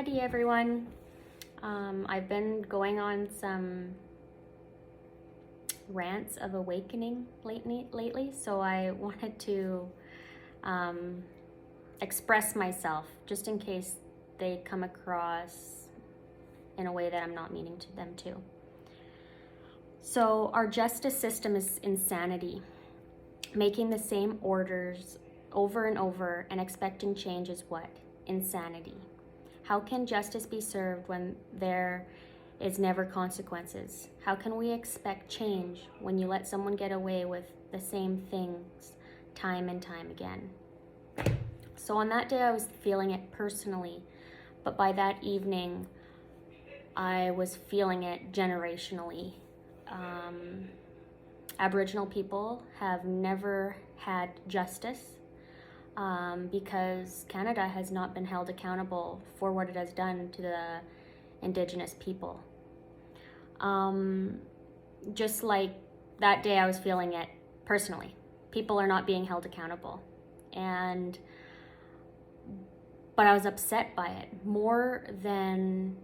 Howdy everyone. I've been going on some rants of awakening lately, so I wanted to express myself just in case they come across in a way that I'm not meaning to them to. So our justice system is insanity. Making the same orders over and over and expecting change is what? Insanity. How can justice be served when there is never consequences? How can we expect change when you let someone get away with the same things time and time again? So on that day I was feeling it personally, but by that evening I was feeling it generationally. Aboriginal people have never had justice because Canada has not been held accountable for what it has done to the Indigenous people. Just like that day I was feeling it personally. People are not being held accountable. But I was upset by it more than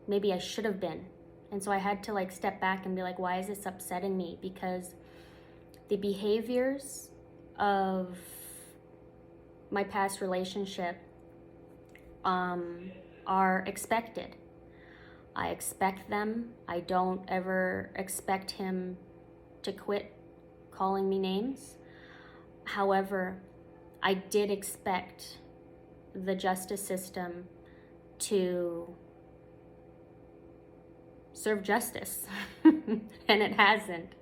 maybe I should have been. And so I had to step back and be like, why is this upsetting me? Because the behaviors of my past relationship are expected. I expect them. I don't ever expect him to quit calling me names. However, I did expect the justice system to serve justice and it hasn't.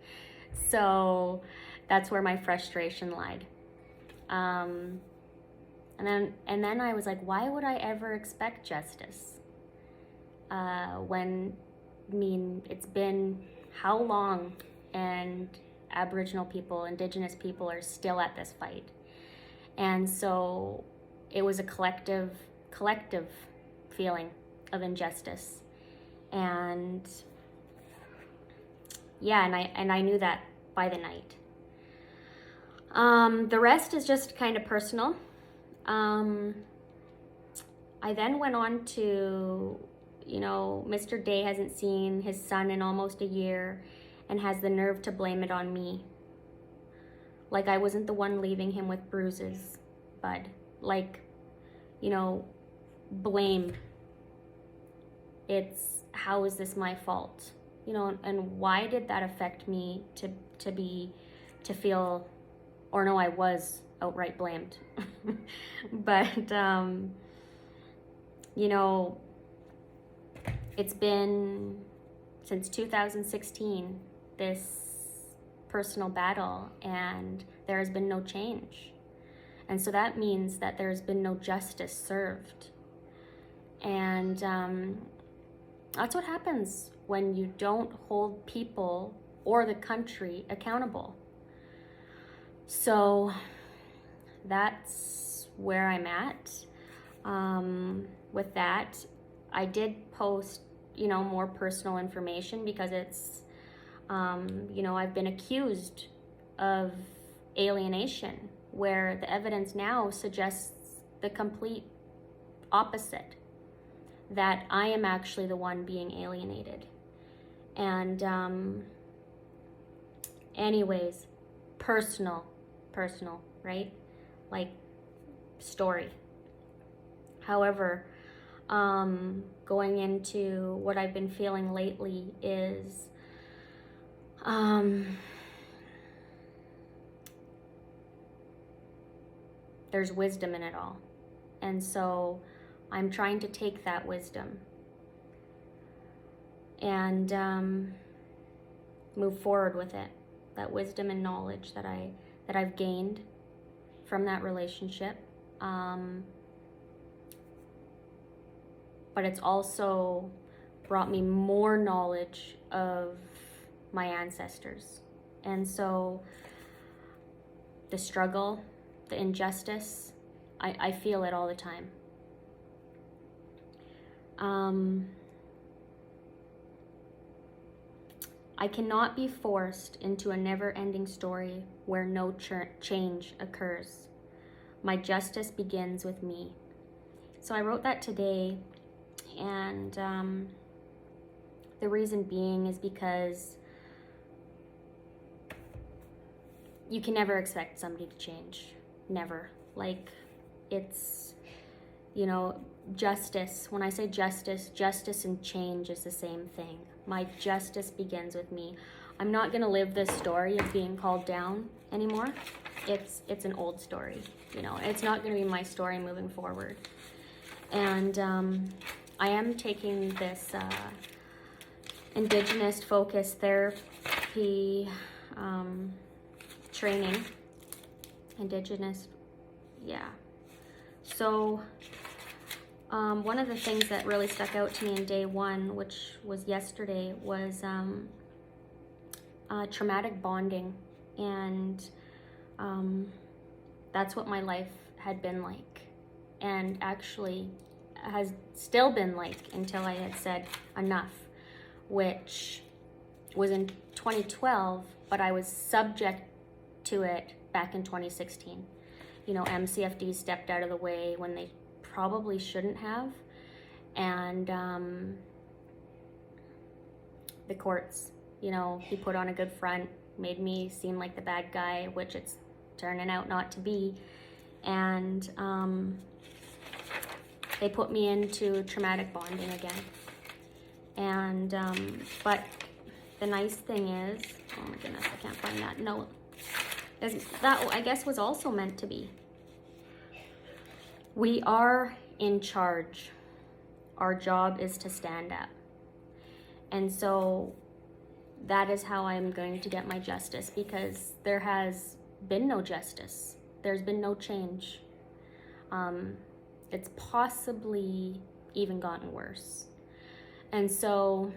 So that's where my frustration lied. And then I was like, why would I ever expect justice? It's been how long, and Aboriginal people, Indigenous people are still at this fight. And so it was a collective feeling of injustice. And yeah, and I knew that by the night. The rest is just kind of personal. I then went on to, Mr. Day hasn't seen his son in almost a year and has the nerve to blame it on me. Like I wasn't the one leaving him with bruises, bud. Blame. It's, how is this my fault? And why did that affect me to feel, or no, I was outright blamed. But, it's been since 2016, this personal battle, and there has been no change. And so that means that there's been no justice served. And that's what happens when you don't hold people or the country accountable. So that's where I'm at. With that, I did post, more personal information because it's, I've been accused of alienation, where the evidence now suggests the complete opposite, that I am actually the one being alienated. And anyways, personal, right? Story. However, going into what I've been feeling lately is there's wisdom in it all. And so I'm trying to take that wisdom and move forward with it. That wisdom and knowledge that I've gained from that relationship. But it's also brought me more knowledge of my ancestors. And so the struggle, the injustice, I feel it all the time. I cannot be forced into a never-ending story where no change occurs. My justice begins with me. So I wrote that today, and the reason being is because you can never expect somebody to change. Never. Like, it's, you know, justice. When I say justice, justice and change is the same thing. My justice begins with me. I'm not going to live this story of being called down anymore. It's an old story, you know. It's not going to be my story moving forward. And I am taking this Indigenous focused therapy training. Indigenous, yeah. So one of the things that really stuck out to me in day one, which was yesterday, was traumatic bonding. And that's what my life had been like, and actually has still been like until I had said enough, which was in 2012, but I was subject to it back in 2016. You know, MCFD stepped out of the way when they probably shouldn't have, and the courts, you know, he put on a good front, made me seem like the bad guy, which it's turning out not to be, and they put me into traumatic bonding again. And but the nice thing is, oh my goodness, I can't find that note. That I guess was also meant to be. We are in charge. Our job is to stand up. And so that is how I'm going to get my justice, because there has been no justice. There's been no change. It's possibly even gotten worse. And so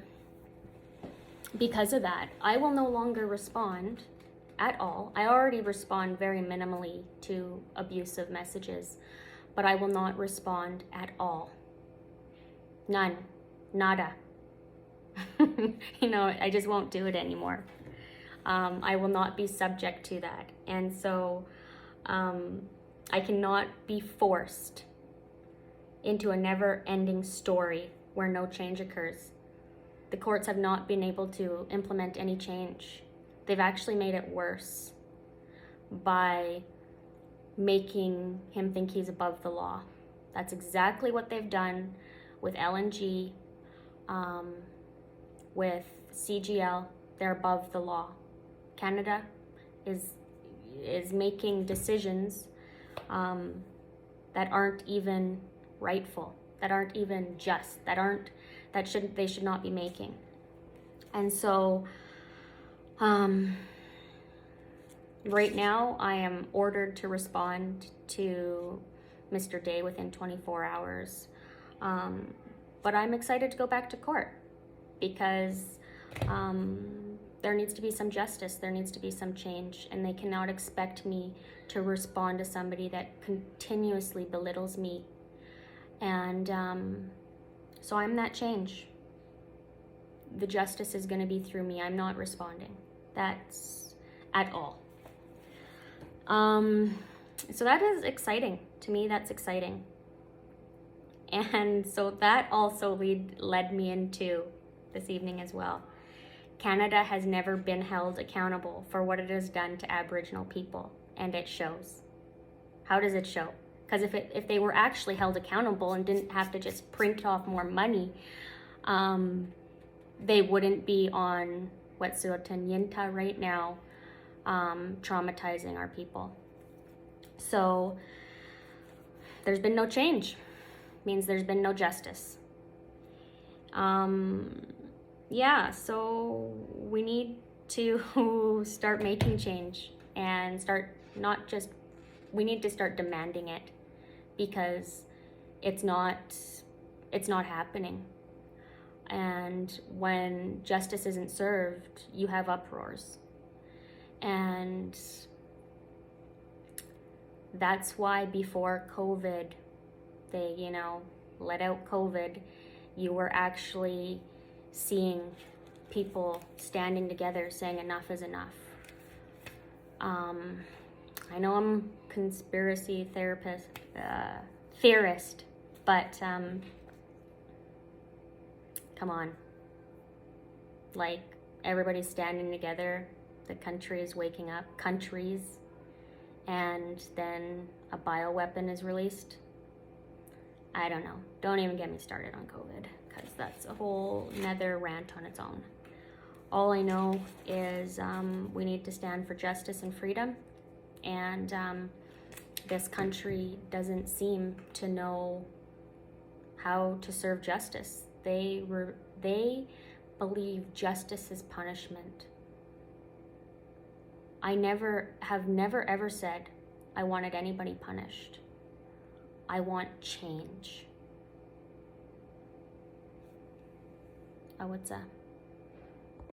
because of that, I will no longer respond at all. I already respond very minimally to abusive messages, but I will not respond at all. None. Nada. You know, I just won't do it anymore. I will not be subject to that. And so I cannot be forced into a never-ending story where no change occurs. The courts have not been able to implement any change. They've actually made it worse by making him think he's above the law. That's exactly what they've done with LNG, with CGL. They're above the law. Canada is making decisions that aren't even rightful, that aren't even just, they should not be making. And so right now I am ordered to respond to Mr. Day within 24 hours. But I'm excited to go back to court, because there needs to be some justice, there needs to be some change, and they cannot expect me to respond to somebody that continuously belittles me. And so I'm that change. The justice is going to be through me. I'm not responding. That's at all. So that is exciting. To me, that's exciting. And so that also led me into this evening as well. Canada has never been held accountable for what it has done to Aboriginal people, and it shows. How does it show? Because if they were actually held accountable and didn't have to just print off more money, they wouldn't be on Wet'suwet'en right now, traumatizing our people. So there's been no change. Means there's been no justice. Yeah, so we need to start making change and we need to start demanding it, because it's not happening. And when justice isn't served, you have uproars. And that's why before COVID, they, let out COVID, you were actually seeing people standing together saying enough is enough. I know I'm conspiracy theorist, But come on, like, everybody's standing together, the country is waking up, countries, and then a bioweapon is released. I don't know. Don't even get me started on COVID, because that's a whole nether rant on its own. All I know is we need to stand for justice and freedom, and this country doesn't seem to know how to serve justice. They believe justice is punishment. I have never ever said I wanted anybody punished. I want change. Oh, what's that?